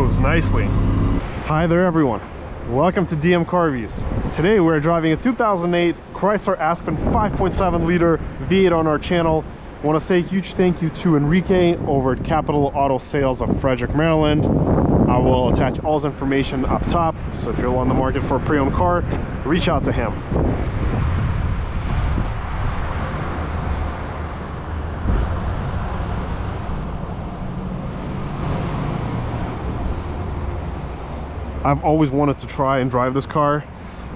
moves nicely. Hi there everyone, welcome to DM Carvies. Today we're driving a 2008 Chrysler Aspen 5.7 liter V8 on our channel. I want to say a huge thank you to Enrique over at Capital Auto Sales of Frederick, Maryland. I will attach all his information up top, so if you're on the market for a pre-owned car, reach out to him. I've always wanted to try and drive this car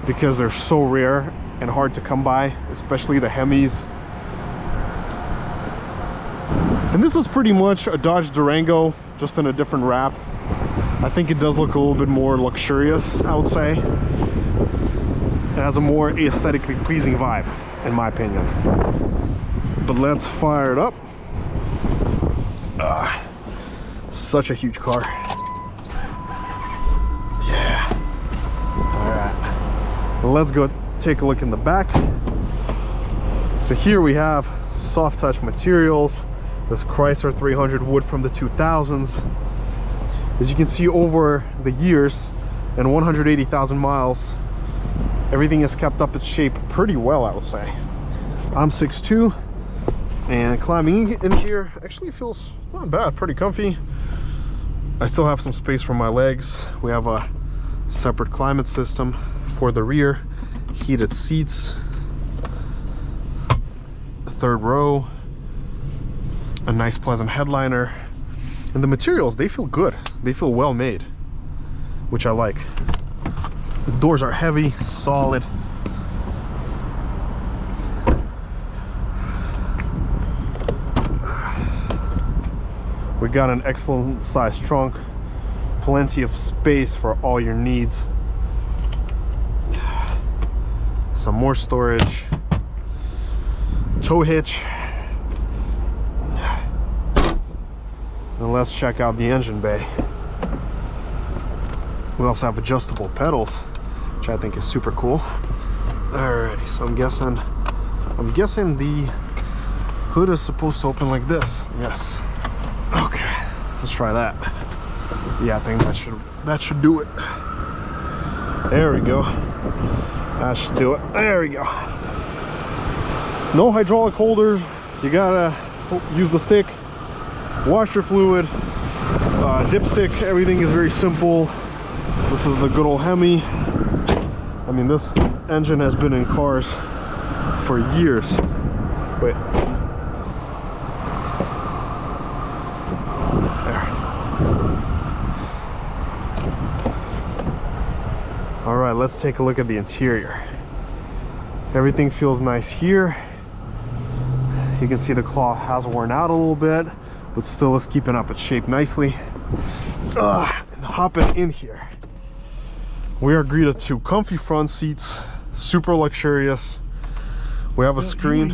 because they're so rare and hard to come by, especially the HEMIs. And this is pretty much a Dodge Durango, just in a different wrap. I think it does look a little bit more luxurious, I would say. It has a more aesthetically pleasing vibe, in my opinion. But let's fire it up. Such a huge car. Let's go take a look in the back. So here we have soft touch materials, this Chrysler 300 wood from the 2000s. As you can see, over the years and 180,000 miles, everything has kept up its shape pretty well, I would say. I'm 6'2", and climbing in here actually feels not bad, pretty comfy. I still have some space for my legs. We have a separate climate system for the rear, heated seats, third row, a nice pleasant headliner, and the materials, they feel good, they feel well made, which I like. The doors are heavy, solid. We got an excellent sized trunk, plenty of space for all your needs. Some more storage, tow hitch, and let's check out the engine bay. We also have adjustable pedals, which I think is super cool. Alrighty, so I'm guessing the hood is supposed to open like this. Yes. Okay, let's try that. Yeah, I think that should do it. There we go. That should do it. There we go. No hydraulic holders. You gotta use the stick, washer fluid, dipstick. Everything is very simple. This is the good old HEMI. I mean, this engine has been in cars for years. Wait. All right, let's take a look at the interior. Everything feels nice here. You can see the cloth has worn out a little bit, but still is keeping up its shape nicely. And hopping in here, we are greeted to comfy front seats, super luxurious. We have a screen,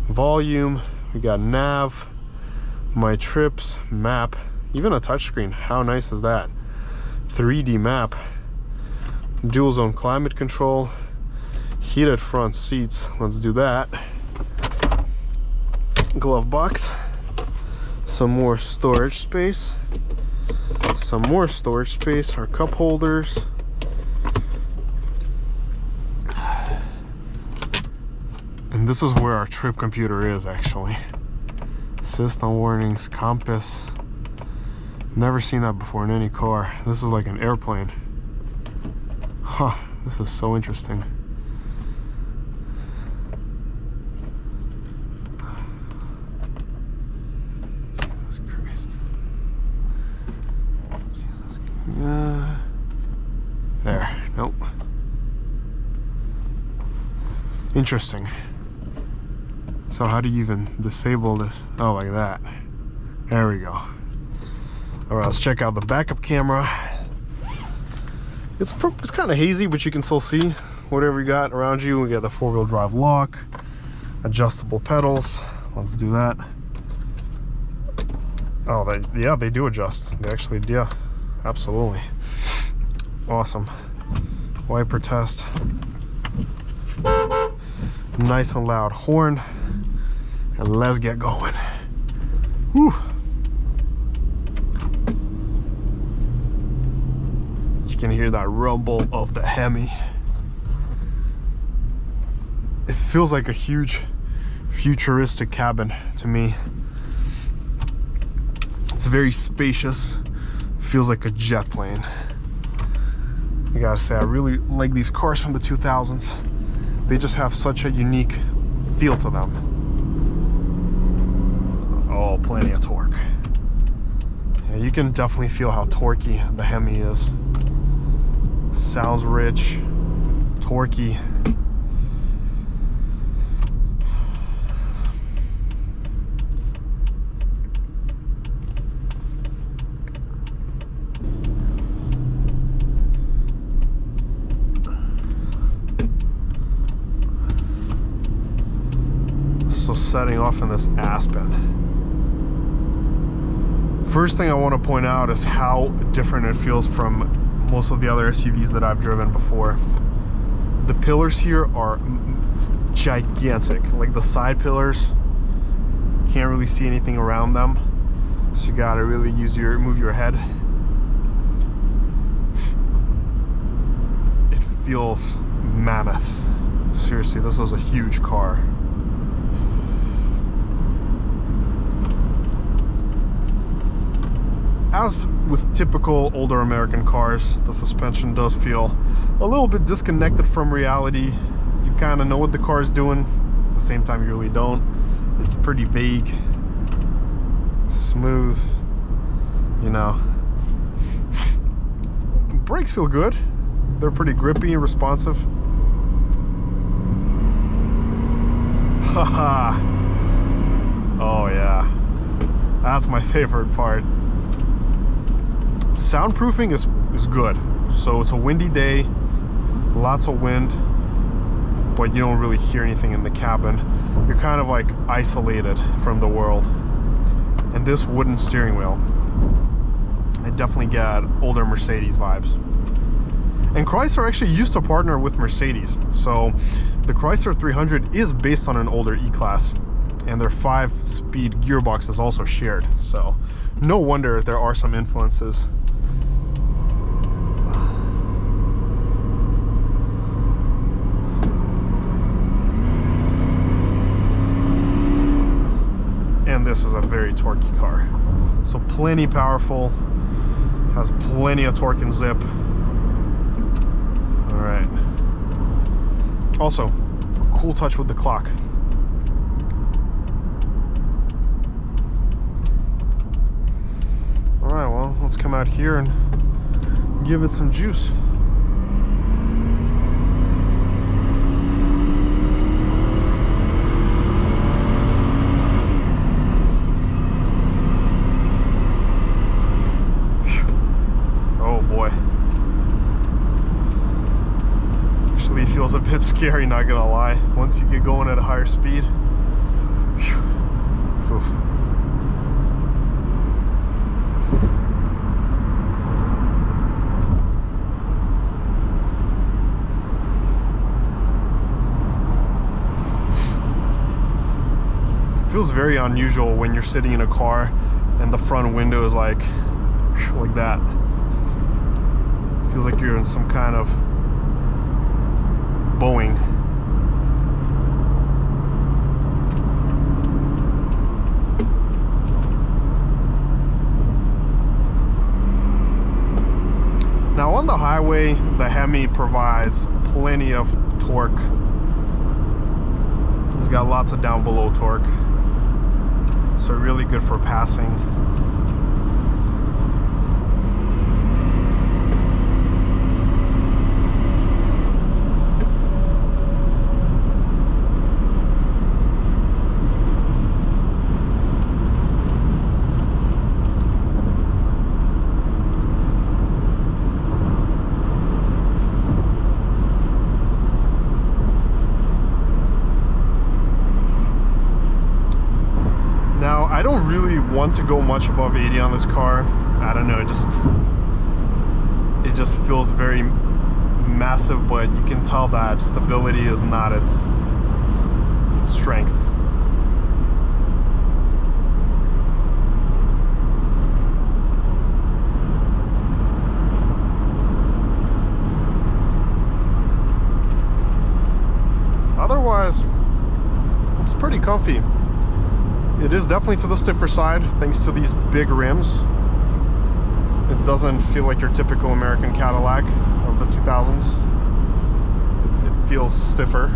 volume, we got nav, my trips, map, even a touchscreen. How nice is that? 3D map, dual zone climate control, heated front seats. Let's do that. Glove box, some more storage space, our cup holders, and this is where our trip computer is actually. System warnings, compass. Never seen that before in any car. This is like an airplane. Huh, this is so interesting. Jesus Christ. Jesus Christ. There, nope. Interesting. So how do you even disable this? Oh, like that. There we go. All right, let's check out the backup camera. It's kind of hazy, but you can still see whatever you got around you. We got the 4-wheel drive lock, adjustable pedals. Let's do that. Oh, yeah, they do adjust. They actually, yeah, absolutely. Awesome. Wiper test. Nice and loud horn. And let's get going. Whew. You can hear that rumble of the HEMI. It feels like a huge futuristic cabin to me. It's very spacious. Feels like a jet plane. I gotta say, I really like these cars from the 2000s. They just have such a unique feel to them. Oh, plenty of torque. Yeah, you can definitely feel how torquey the HEMI is. Sounds rich, torquey. So setting off in this Aspen. First thing I want to point out is how different it feels from most of the other SUVs that I've driven before. The pillars here are gigantic. Like the side pillars, can't really see anything around them. So you gotta really move your head. It feels mammoth. Seriously, this was a huge car. As with typical older American cars, the suspension does feel a little bit disconnected from reality. You kind of know what the car is doing, at the same time you really don't. It's pretty vague, smooth, you know. Brakes feel good. They're pretty grippy and responsive. Haha. Oh yeah, that's my favorite part. Soundproofing is good. So it's a windy day, lots of wind, but you don't really hear anything in the cabin. You're kind of like isolated from the world. And this wooden steering wheel, I definitely get older Mercedes vibes. And Chrysler actually used to partner with Mercedes. So the Chrysler 300 is based on an older E-Class, and their 5-speed gearbox is also shared. So no wonder there are some influences. And this is a very torquey car. So plenty powerful, has plenty of torque and zip. All right. Also, a cool touch with the clock. All right, well, let's come out here and give it some juice. Feels a bit scary, not gonna lie, once you get going at a higher speed. Oof. It feels very unusual when you're sitting in a car and the front window is like that. It feels like you're in some kind of Boeing. Now on the highway, the HEMI provides plenty of torque. It's got lots of down below torque, so really good for passing. I don't really want to go much above 80 on this car. I don't know, it just feels very massive, but you can tell that stability is not its strength. comfy. It is definitely to the stiffer side thanks to these big rims. It doesn't feel like your typical American Cadillac of the 2000s. It feels stiffer.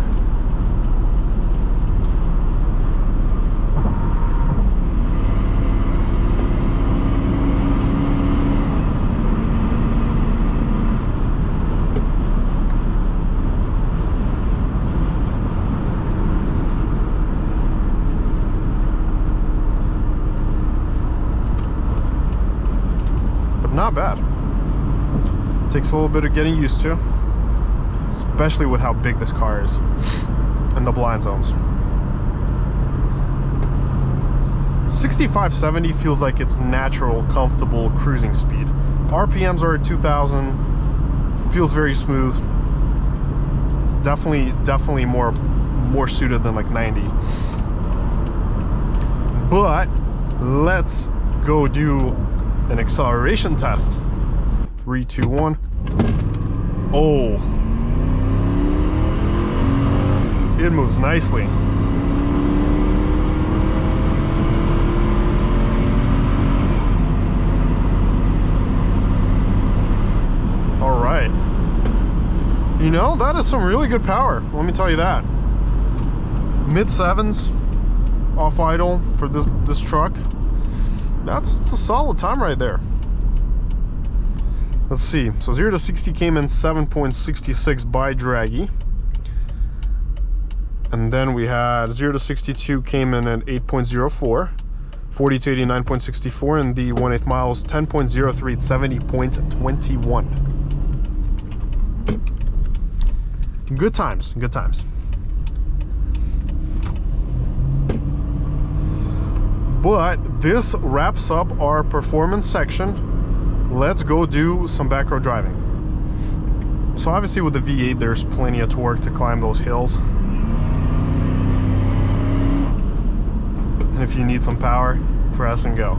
Not bad. Takes a little bit of getting used to, especially with how big this car is and the blind zones. 65-70 feels like its natural, comfortable cruising speed. RPMs are at 2,000. Feels very smooth. Definitely more suited than like 90. But let's go do an acceleration test. 3, 2, 1. Oh, it moves nicely. All right, you know, that is some really good power, let me tell you that. Mid 7s off idle for this truck. It's a solid time right there. Let's see. So 0 to 60 came in 7.66 by Draggy. And then we had 0 to 62 came in at 8.04. 40 to 89.64. And the 1/8 miles 10.03 at 70.21. Good times. Good times. But this wraps up our performance section. Let's go do some backroad driving. So obviously with the V8, there's plenty of torque to climb those hills. And if you need some power, press and go.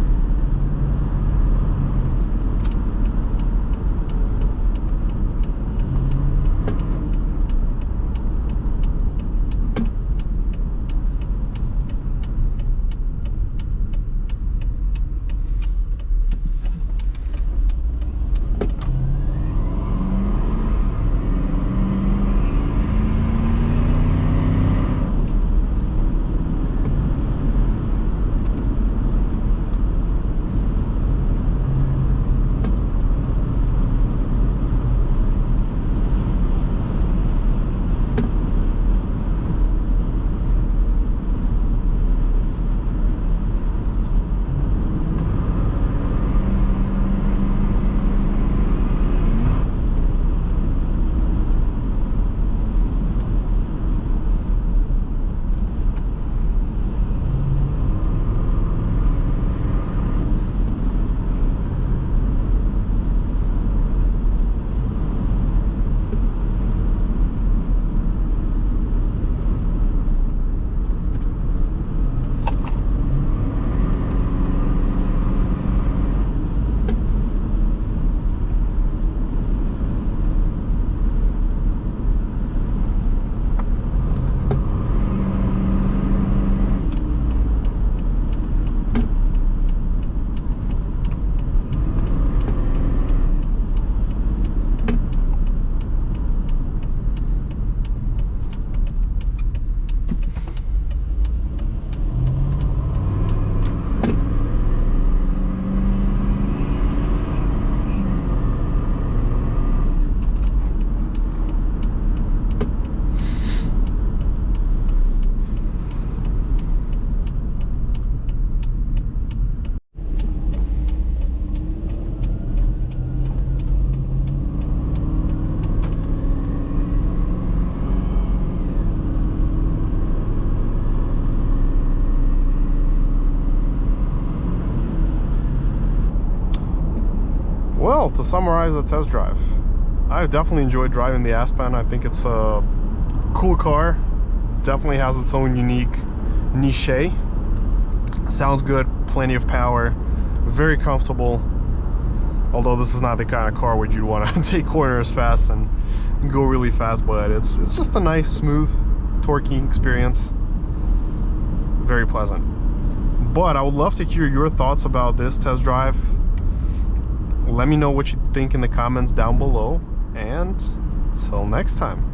Well, to summarize the test drive, I definitely enjoyed driving the Aspen. I think it's a cool car. Definitely has its own unique niche. Sounds good, plenty of power, very comfortable. Although this is not the kind of car where you'd want to take corners fast and go really fast, but it's just a nice, smooth, torquey experience. very pleasant. But I would love to hear your thoughts about this test drive. Let me know what you think in the comments down below, and until next time.